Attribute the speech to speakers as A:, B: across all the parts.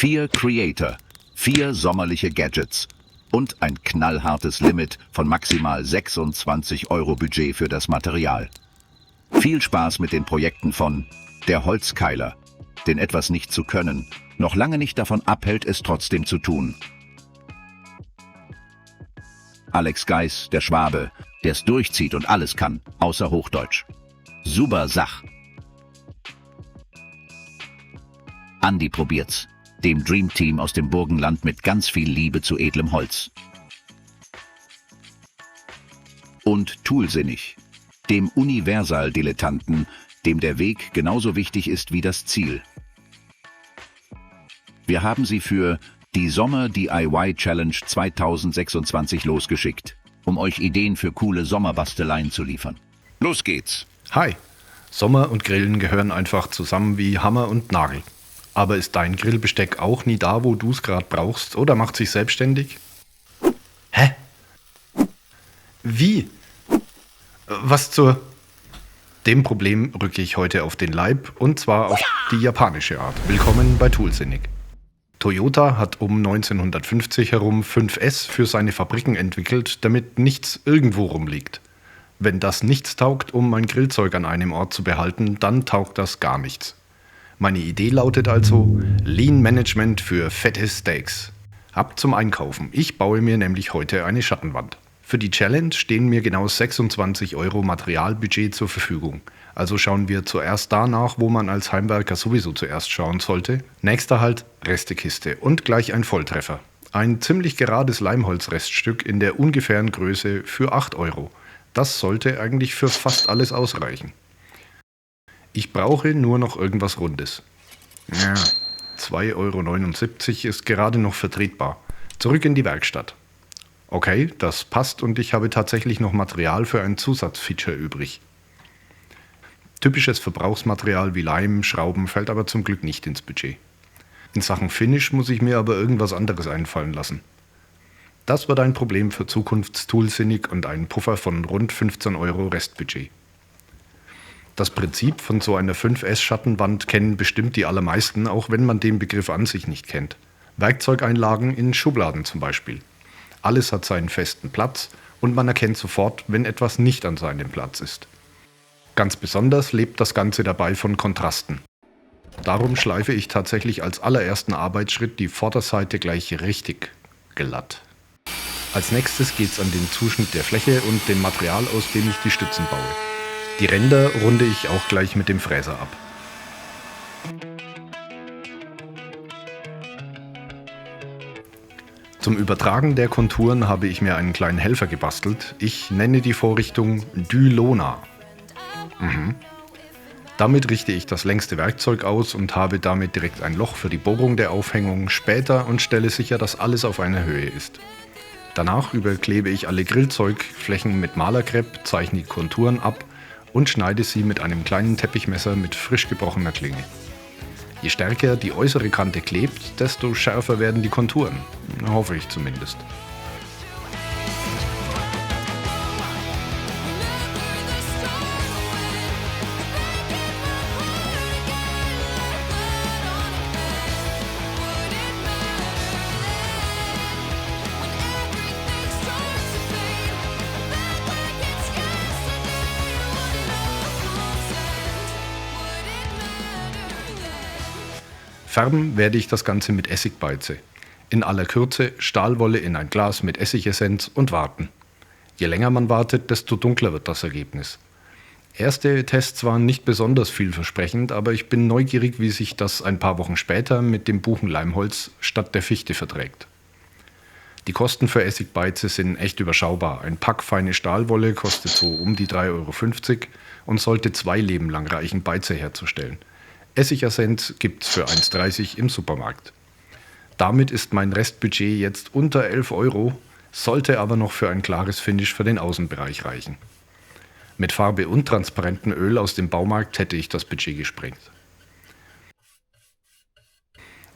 A: 4 Creator, 4 sommerliche Gadgets und ein knallhartes Limit von maximal 26 € Budget für das Material. Viel Spaß mit den Projekten von Der Holzkeiler, den etwas nicht zu können, noch lange nicht davon abhält, es trotzdem zu tun. Alex Geis, der Schwabe, der es durchzieht und alles kann, außer Hochdeutsch. Super Sach. Andi probiert's, dem Dream Team aus dem Burgenland mit ganz viel Liebe zu edlem Holz. Und Toolsinnig, dem Universal-Dilettanten, dem der Weg genauso wichtig ist wie das Ziel. Wir haben sie für die Sommer DIY Challenge 2026 losgeschickt, um euch Ideen für coole Sommerbasteleien zu liefern. Los geht's!
B: Hi! Sommer und Grillen gehören einfach zusammen wie Hammer und Nagel. Aber ist dein Grillbesteck auch nie da, wo du es gerade brauchst, oder macht sich selbstständig? Hä? Wie? Was zur... Dem Problem rücke ich heute auf den Leib, und zwar auf die japanische Art. Willkommen bei Toolsinnig. Toyota hat um 1950 herum 5S für seine Fabriken entwickelt, damit nichts irgendwo rumliegt. Wenn das nichts taugt, um mein Grillzeug an einem Ort zu behalten, dann taugt das gar nichts. Meine Idee lautet also Lean Management für fette Steaks. Ab zum Einkaufen. Ich baue mir nämlich heute eine Schattenwand. Für die Challenge stehen mir genau 26 € Materialbudget zur Verfügung. Also schauen wir zuerst danach, wo man als Heimwerker sowieso zuerst schauen sollte. Nächster Halt, Restekiste und gleich ein Volltreffer. Ein ziemlich gerades Leimholzreststück in der ungefähren Größe für 8 €. Das sollte eigentlich für fast alles ausreichen. Ich brauche nur noch irgendwas Rundes. Ja, 2,79 € ist gerade noch vertretbar. Zurück in die Werkstatt. Okay, das passt und ich habe tatsächlich noch Material für ein Zusatzfeature übrig. Typisches Verbrauchsmaterial wie Leim, Schrauben fällt aber zum Glück nicht ins Budget. In Sachen Finish muss ich mir aber irgendwas anderes einfallen lassen. Das wird ein Problem für Zukunftstoolsinnig und einen Puffer von rund 15 € Restbudget. Das Prinzip von so einer 5S-Schattenwand kennen bestimmt die allermeisten, auch wenn man den Begriff an sich nicht kennt. Werkzeugeinlagen in Schubladen zum Beispiel. Alles hat seinen festen Platz und man erkennt sofort, wenn etwas nicht an seinem Platz ist. Ganz besonders lebt das Ganze dabei von Kontrasten. Darum schleife ich tatsächlich als allerersten Arbeitsschritt die Vorderseite gleich richtig glatt. Als nächstes geht's an den Zuschnitt der Fläche und dem Material, aus dem ich die Stützen baue. Die Ränder runde ich auch gleich mit dem Fräser ab. Zum Übertragen der Konturen habe ich mir einen kleinen Helfer gebastelt. Ich nenne die Vorrichtung Dylona. Damit richte ich das längste Werkzeug aus und habe damit direkt ein Loch für die Bohrung der Aufhängung später und stelle sicher, dass alles auf einer Höhe ist. Danach überklebe ich alle Grillzeugflächen mit Malerkrepp, zeichne die Konturen ab und schneide sie mit einem kleinen Teppichmesser mit frisch gebrochener Klinge. Je stärker die äußere Kante klebt, desto schärfer werden die Konturen. Hoffe ich zumindest. Färben werde ich das Ganze mit Essigbeize. In aller Kürze Stahlwolle in ein Glas mit Essigessenz und warten. Je länger man wartet, desto dunkler wird das Ergebnis. Erste Tests waren nicht besonders vielversprechend, aber ich bin neugierig, wie sich das ein paar Wochen später mit dem Buchenleimholz statt der Fichte verträgt. Die Kosten für Essigbeize sind echt überschaubar. Ein Pack feine Stahlwolle kostet so um die 3,50 € und sollte 2 Leben lang reichen, Beize herzustellen. Essigessenz gibt's für 1,30 € im Supermarkt. Damit ist mein Restbudget jetzt unter 11 €, sollte aber noch für ein klares Finish für den Außenbereich reichen. Mit Farbe und transparentem Öl aus dem Baumarkt hätte ich das Budget gesprengt.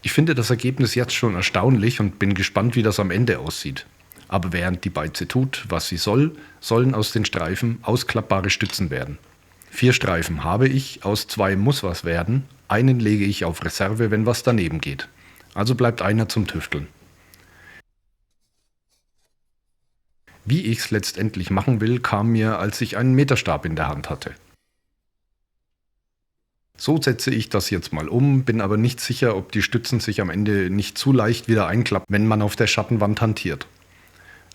B: Ich finde das Ergebnis jetzt schon erstaunlich und bin gespannt, wie das am Ende aussieht. Aber während die Beize tut, was sie soll, sollen aus den Streifen ausklappbare Stützen werden. 4 Streifen habe ich, aus 2 muss was werden, einen lege ich auf Reserve, wenn was daneben geht. Also bleibt einer zum Tüfteln. Wie ich es letztendlich machen will, kam mir, als ich einen Meterstab in der Hand hatte. So setze ich das jetzt mal um, bin aber nicht sicher, ob die Stützen sich am Ende nicht zu leicht wieder einklappen, wenn man auf der Schattenwand hantiert.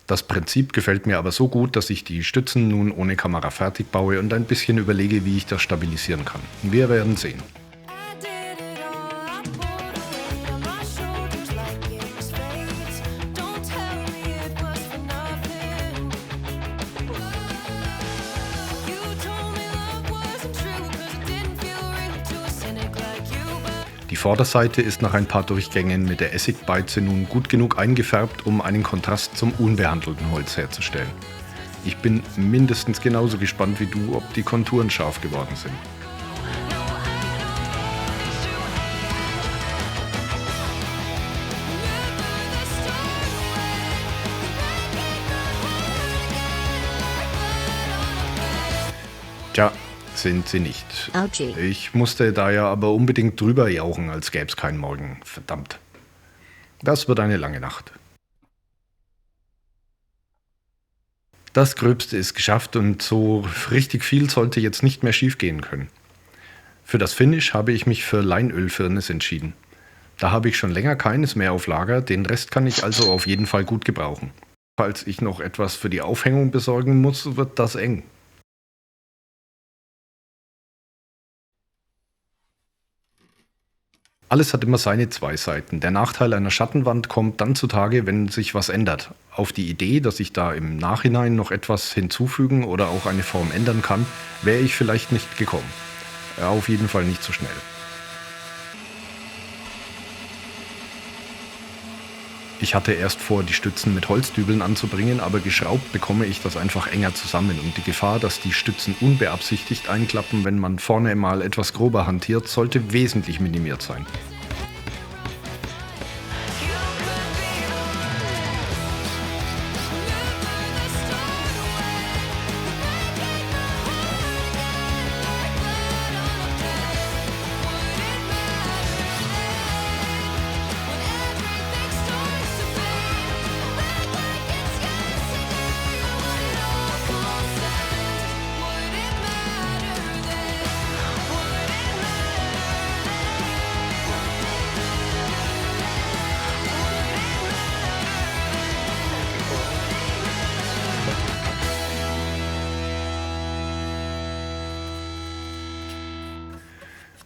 B: Das Prinzip gefällt mir aber so gut, dass ich die Stützen nun ohne Kamera fertig baue und ein bisschen überlege, wie ich das stabilisieren kann. Wir werden sehen. Die Vorderseite ist nach ein paar Durchgängen mit der Essigbeize nun gut genug eingefärbt, um einen Kontrast zum unbehandelten Holz herzustellen. Ich bin mindestens genauso gespannt wie du, ob die Konturen scharf geworden sind. Tja, sind sie nicht.
C: Ouchie.
B: Ich musste da ja aber unbedingt drüber jauchen, als gäbe es keinen Morgen. Verdammt. Das wird eine lange Nacht. Das Gröbste ist geschafft und so richtig viel sollte jetzt nicht mehr schief gehen können. Für das Finish habe ich mich für Leinölfirnis entschieden. Da habe ich schon länger keines mehr auf Lager, den Rest kann ich also auf jeden Fall gut gebrauchen. Falls ich noch etwas für die Aufhängung besorgen muss, wird das eng. Alles hat immer seine zwei Seiten. Der Nachteil einer Schattenwand kommt dann zutage, wenn sich was ändert. Auf die Idee, dass ich da im Nachhinein noch etwas hinzufügen oder auch eine Form ändern kann, wäre ich vielleicht nicht gekommen. Auf jeden Fall nicht so schnell. Ich hatte erst vor, die Stützen mit Holzdübeln anzubringen, aber geschraubt bekomme ich das einfach enger zusammen und die Gefahr, dass die Stützen unbeabsichtigt einklappen, wenn man vorne mal etwas grober hantiert, sollte wesentlich minimiert sein.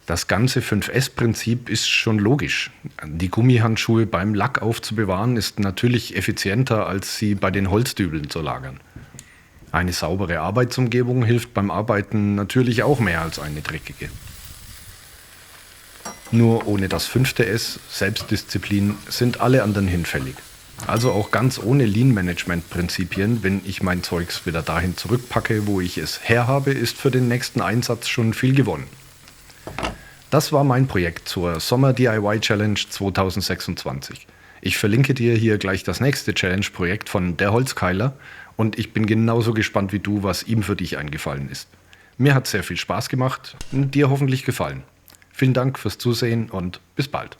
B: Das ganze 5S-Prinzip ist schon logisch. Die Gummihandschuhe beim Lack aufzubewahren ist natürlich effizienter, als sie bei den Holzdübeln zu lagern. Eine saubere Arbeitsumgebung hilft beim Arbeiten natürlich auch mehr als eine dreckige. Nur ohne das 5. S, Selbstdisziplin, sind alle anderen hinfällig. Also auch ganz ohne Lean-Management-Prinzipien, wenn ich mein Zeugs wieder dahin zurückpacke, wo ich es herhabe, ist für den nächsten Einsatz schon viel gewonnen. Das war mein Projekt zur Sommer DIY Challenge 2026. Ich verlinke dir hier gleich das nächste Challenge-Projekt von Der Holzkeiler und ich bin genauso gespannt wie du, was ihm für dich eingefallen ist. Mir hat sehr viel Spaß gemacht und dir hoffentlich gefallen. Vielen Dank fürs Zusehen und bis bald.